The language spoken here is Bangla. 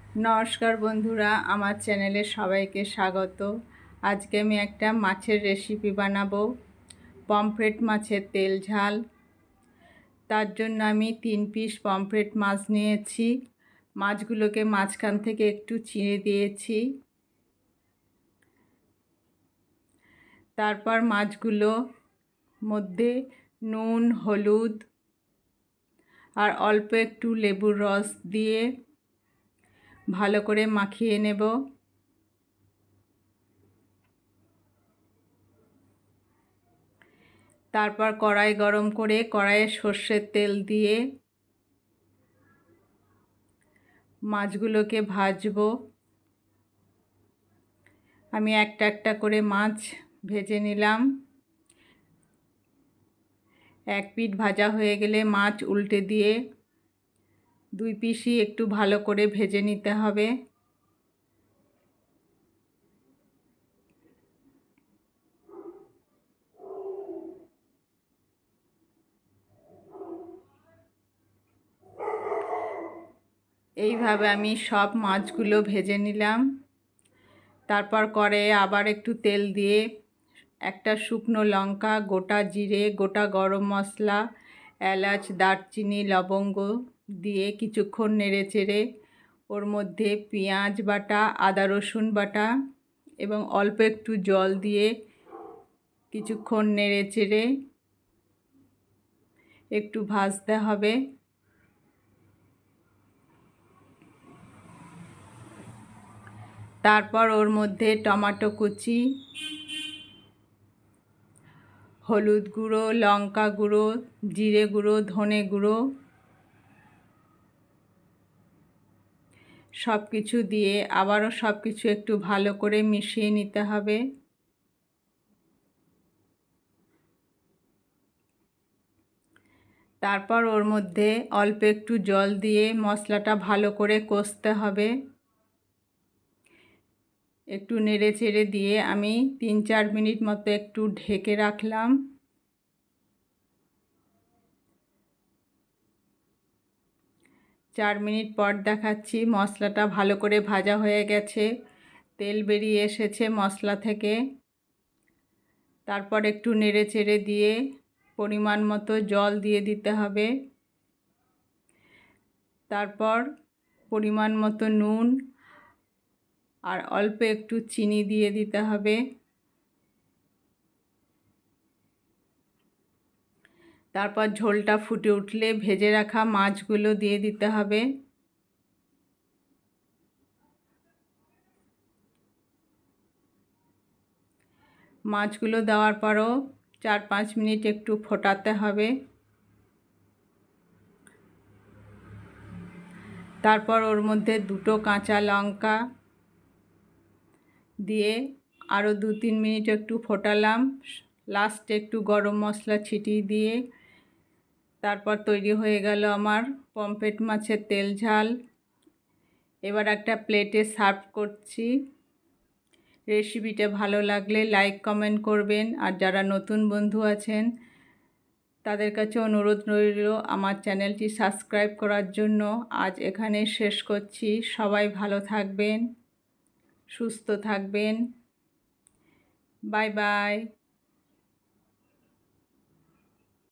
নমস্কার বন্ধুরা, আমার চ্যানেলে সবাইকে স্বাগত। আজকে আমি একটা মাছের রেসিপি বানাবো, পমফ্রেট মাছের তেল ঝাল। তার জন্য আমি 3 পিস পমফ্রেট মাছ নিয়েছি। মাছগুলোকে মাঝখান থেকে একটু চিড়ে দিয়েছি। তারপর মাছগুলো মধ্যে নুন, হলুদ আর অল্প একটু লেবুর রস দিয়ে ভালো করে মাখিয়ে নেব। তারপর কড়াই গরম করে কড়াইয়ে সর্ষের তেল দিয়ে মাছগুলোকে ভাজবো। আমি একটা একটা করে মাছ ভেজে নিলাম। এক পিঠ ভাজা হয়ে গেলে মাছ উল্টে দিয়ে 2 পিসই একটু ভালো করে ভেজে নিতে হবে। এইভাবে আমি সব মাছগুলো ভেজে নিলাম। তারপর কড়াইয়ে আবার একটু তেল দিয়ে একটা শুকনো লঙ্কা, গোটা জিরে, গোটা গরম মশলা, এলাচ, দারচিনি, লবঙ্গ দিয়ে কিছুক্ষণ নেড়ে চেড়ে ওর মধ্যে পেঁয়াজ বাটা, আদা রসুন বাটা এবং অল্প একটু জল দিয়ে কিছুক্ষণ নেড়ে চেড়ে একটু ভাজতে হবে। তারপর ওর মধ্যে টমেটো কুচি, হলুদ গুঁড়ো, লঙ্কা গুঁড়ো, জিরে গুঁড়ো, ধনে গুঁড়ো সব কিছু দিয়ে আবারও সব কিছু একটু ভালো করে মিশিয়ে নিতে হবে। তারপর ওর মধ্যে অল্প একটু জল দিয়ে মশলাটা ভালো করে কষতে হবে। একটু নেড়ে চেড়ে দিয়ে আমি 3-4 মিনিট মতো একটু ঢেকে রাখলাম। চার মিনিট পর দেখাচ্ছি, মশলাটা ভালো করে ভাজা হয়ে গেছে, তেল বেরিয়ে এসেছে মশলা থেকে। তারপর একটু নেড়ে চেড়ে দিয়ে পরিমাণ মতো জল দিয়ে দিতে হবে। তারপর পরিমাণ মতো নুন আর অল্প একটু চিনি দিয়ে দিতে হবে। তারপর ঝোলটা ফুটে উঠলে ভেজে রাখা মাছগুলো দিয়ে দিতে হবে। মাছগুলো দেওয়ার পরও 4-5 মিনিট একটু ফোটাতে হবে। তারপর ওর মধ্যে 2টো কাঁচা লঙ্কা দিয়ে আরও 2-3 মিনিট একটু ফোটালাম। লাস্টে একটু গরম মশলা ছিটিয়ে দিয়ে তারপর তৈরি হয়ে গেল আমার পমফ্রেট মাছের তেল ঝাল। এবার একটা প্লেটে সার্ভ করছি। রেসিপিটা ভালো লাগলে লাইক কমেন্ট করবেন, আর যারা নতুন বন্ধু আছেন তাদের কাছে অনুরোধ রইল আমার চ্যানেলটি সাবস্ক্রাইব করার জন্য। আজ এখানেই শেষ করছি। সবাই ভালো থাকবেন, সুস্থ থাকবেন। Bye bye.